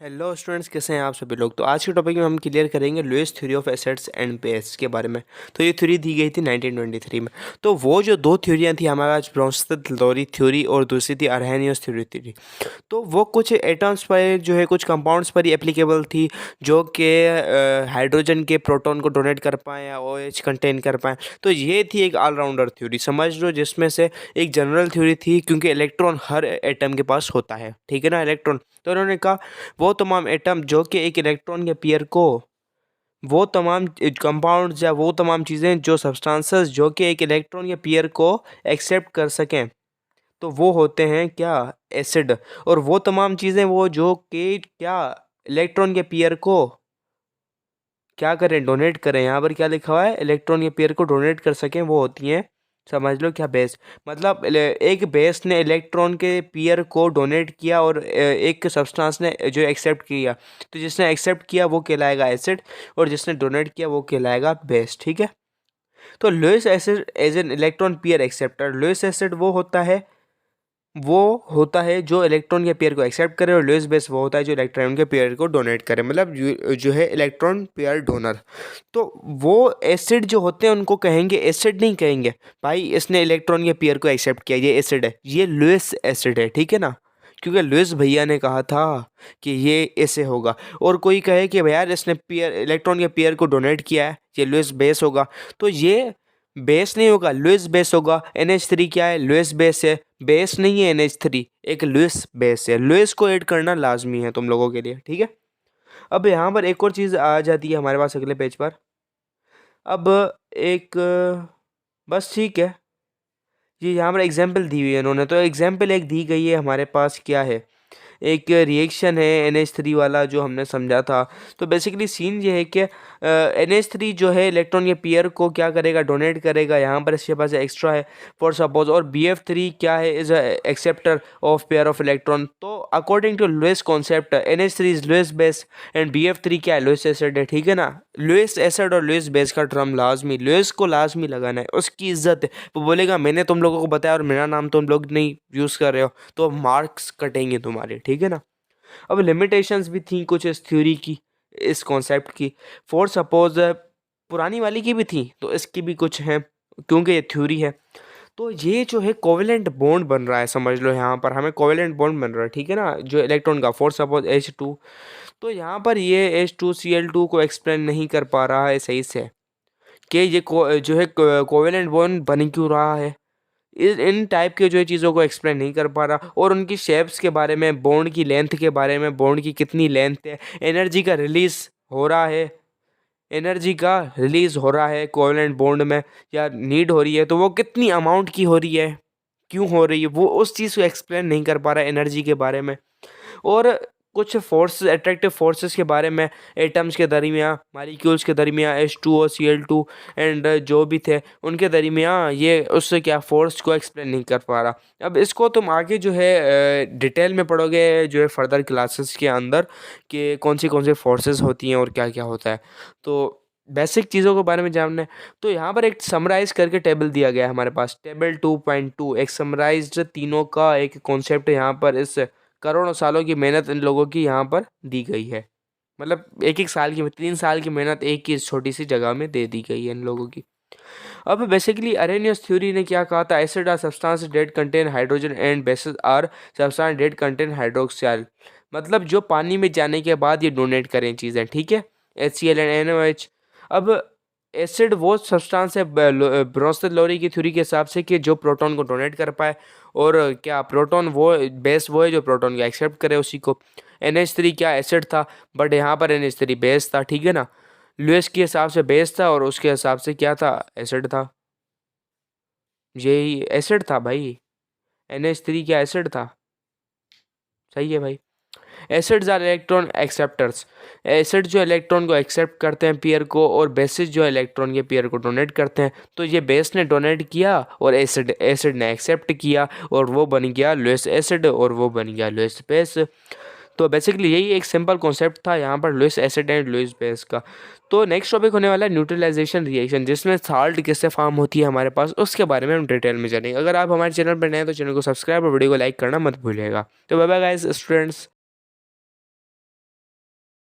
Hello students, कैसे हैं आप सभी लोग। तो आज के टॉपिक में हम क्लियर करेंगे Lewis theory of acids and base के बारे में। तो ये थ्योरी दी गई थी 1923 में। तो वो जो दो थ्योरियां थी हमारे पास, ब्रोंस्टेड-लोरी थ्योरी और दूसरी थी अरहेनियस थ्योरी। तो वो कुछ एटम्स पर जो है, कुछ कंपाउंड्स पर ही एप्लीकेबल थी, जो कि हाइड्रोजन के प्रोटॉन को डोनेट कर पाएँ या OH कंटेन कर पाएँ। तो ये थी एक ऑलराउंडर थ्योरी, समझ लो, जिसमें से एक जनरल थ्योरी थी, क्योंकि इलेक्ट्रॉन हर एटम के पास होता है, ठीक है ना, इलेक्ट्रॉन। तो उन्होंने कहा वो तमाम एटम जो कि एक इलेक्ट्रॉन के पेयर को, वो तमाम कंपाउंड्स या वो तमाम चीज़ें, जो सब्सटेंसेस जो कि एक इलेक्ट्रॉन के पेयर को एक्सेप्ट कर सकें, तो वो होते हैं क्या, एसिड। और वो तमाम चीज़ें वो जो कि क्या, इलेक्ट्रॉन के पेयर को क्या करें, डोनेट करें, यहाँ पर क्या लिखा हुआ है, इलेक्ट्रॉन के पेयर को डोनेट कर सकें, वो होती हैं, समझ लो क्या, बेस। मतलब एक बेस ने इलेक्ट्रॉन के पेयर को डोनेट किया और एक सब्सटेंस ने जो एक्सेप्ट किया, तो जिसने एक्सेप्ट किया वो कहलाएगा एसिड और जिसने डोनेट किया वो कहलाएगा बेस, ठीक है। तो Lewis acid as an electron pair acceptor, Lewis acid वो होता है जो इलेक्ट्रॉन के पेयर को एक्सेप्ट करे, और लुईस बेस वो होता है जो इलेक्ट्रॉन के पेयर को डोनेट करे, मतलब जो है इलेक्ट्रॉन पेयर डोनर। तो वो एसिड जो होते हैं उनको कहेंगे, एसिड नहीं कहेंगे भाई इसने इलेक्ट्रॉन के पेयर को एक्सेप्ट किया, ये एसिड है, ये लुईस एसिड है, ठीक है ना। क्योंकि लुईस भैया ने कहा था कि ये ऐसे होगा। और कोई कहे कि भैया इसने पेयर, इलेक्ट्रॉन के पेयर को डोनेट किया है, ये लुईस बेस होगा, तो ये बेस नहीं होगा, लुईस बेस होगा। NH3 क्या है, लुईस बेस है, बेस नहीं है NH3, एक लुईस बेस है। लुईस को ऐड करना लाजमी है तुम लोगों के लिए, ठीक है। अब यहाँ पर एक और चीज़ आ जाती है हमारे पास अगले पेज पर। अब एक बस ठीक है, ये यहाँ पर एग्जाम्पल दी हुई है इन्होंने। तो एग्जाम्पल एक दी गई है हमारे पास, क्या है, एक रिएक्शन है NH3 वाला जो हमने समझा था। तो बेसिकली सीन ये है कि NH3 जो है इलेक्ट्रॉन के पेयर को क्या करेगा, डोनेट करेगा, यहाँ पर इसके पास एक्स्ट्रा है फॉर सपोज। और BF3 क्या है, is acceptor of pair of electron. तो according to Lewis concept NH3 is Lewis base and BF3 क्या है, लुईस एसिड है, ठीक है ना। लुईस एसिड और लुईस बेस का टर्म लाजमी, लुईस को लाजमी लगाना है, उसकी इज्जत है। वो बोलेगा मैंने तुम लोगों को बताया और मेरा नाम तुम लोग नहीं यूज़ कर रहे हो, तो मार्क्स कटेंगे तुम्हारे, ठीक है ना। अब लिमिटेशंस भी थी कुछ इस थ्योरी की, इस कॉन्सेप्ट की। फॉर सपोज पुरानी वाली की भी थी, तो इसकी भी कुछ हैं, क्योंकि ये थ्योरी है। तो ये जो है कोवेलेंट बॉन्ड बन रहा है, समझ लो, यहाँ पर हमें कोवेलेंट बॉन्ड बन रहा है, ठीक है ना, जो इलेक्ट्रॉन का। फॉर सपोज H2, तो यहाँ पर ये H2Cl2 को एक्सप्लेन नहीं कर पा रहा है सही से, कि ये जो है कोवेलेंट बॉन्ड बन क्यों रहा है। इन टाइप के जो है चीज़ों को एक्सप्लेन नहीं कर पा रहा, और उनकी शेप्स के बारे में, बॉन्ड की लेंथ के बारे में, बॉन्ड की कितनी लेंथ है, एनर्जी का रिलीज हो रहा है, एनर्जी का रिलीज हो रहा है कोवेलेंट बॉन्ड में, या नीड हो रही है, तो वो कितनी अमाउंट की हो रही है, क्यों हो रही है, वो उस चीज़ को एक्सप्लेन नहीं कर पा रहा है एनर्जी के बारे में। और कुछ फोर्सेस, अट्रैक्टिव फोर्सेस के बारे में, एटम्स के दरमियाँ, मालिक्यूल्स के दरमियाँ, H2O Cl2 एंड जो भी थे उनके दरमियाँ, ये उससे क्या, फोर्स को एक्सप्लेन नहीं कर पा रहा। अब इसको तुम आगे जो है डिटेल में पढ़ोगे जो है फर्दर क्लासेस के अंदर, कि कौन सी फोर्सेस होती हैं और क्या क्या होता है। तो बेसिक चीज़ों के बारे में जानना है, तो यहाँ पर एक समराइज करके टेबल दिया गया है हमारे पास, टेबल 2.2, एक समराइज्ड तीनों का एक कॉन्सेप्ट यहाँ पर, इस करोड़ों सालों की मेहनत इन लोगों की यहाँ पर दी गई है। मतलब एक एक साल की, 3 साल की मेहनत एक ही छोटी सी जगह में दे दी गई है इन लोगों की। अब बेसिकली अरेनियस थ्योरी ने क्या कहा था, acid are substance that contain hydrogen and bases are substance that contain hydroxyl. मतलब जो पानी में जाने के बाद ये डोनेट करें चीज़ें, ठीक है, HCl एंड NOH। अब एसिड वो सब्सटेंस है ब्रोंस्टेड-लोरी की थ्योरी के हिसाब से, कि जो प्रोटॉन को डोनेट कर पाए, और क्या, प्रोटॉन वो बेस वो है जो प्रोटॉन को एक्सेप्ट करे उसी को। NH3 क्या, एसिड था, बट यहाँ पर NH3 बेस था, ठीक है ना। लुईस के हिसाब से बेस था और उसके हिसाब से क्या था, एसिड था। यही एसिड था भाई, NH3 क्या एसिड था, सही है भाई। Acids are electron acceptors, acid जो इलेक्ट्रॉन को एक्सेप्ट करते हैं पेयर को, और बेसिस जो इलेक्ट्रॉन के पेयर को डोनेट करते हैं। तो ये बेस ने डोनेट किया और एसिड एसिड ने एक्सेप्ट किया, और वो बन गया लुईस एसिड और वो बन गया लुईस बेस। तो बेसिकली यही एक सिंपल कॉन्सेप्ट था यहाँ पर Lewis acid and Lewis base का। तो नेक्स्ट टॉपिक होने वाला है न्यूट्रलाइजेशन रिएक्शन, जिसमें साल्ट किससे फॉर्म होती है हमारे पास, उसके बारे में हम डिटेल में जानेंगे। अगर आप हमारे चैनल पर नए हैं तो चैनल को सब्सक्राइब और वीडियो को लाइक करना मत भूलिएगा। तो बाय बाय गाइस स्टूडेंट्स।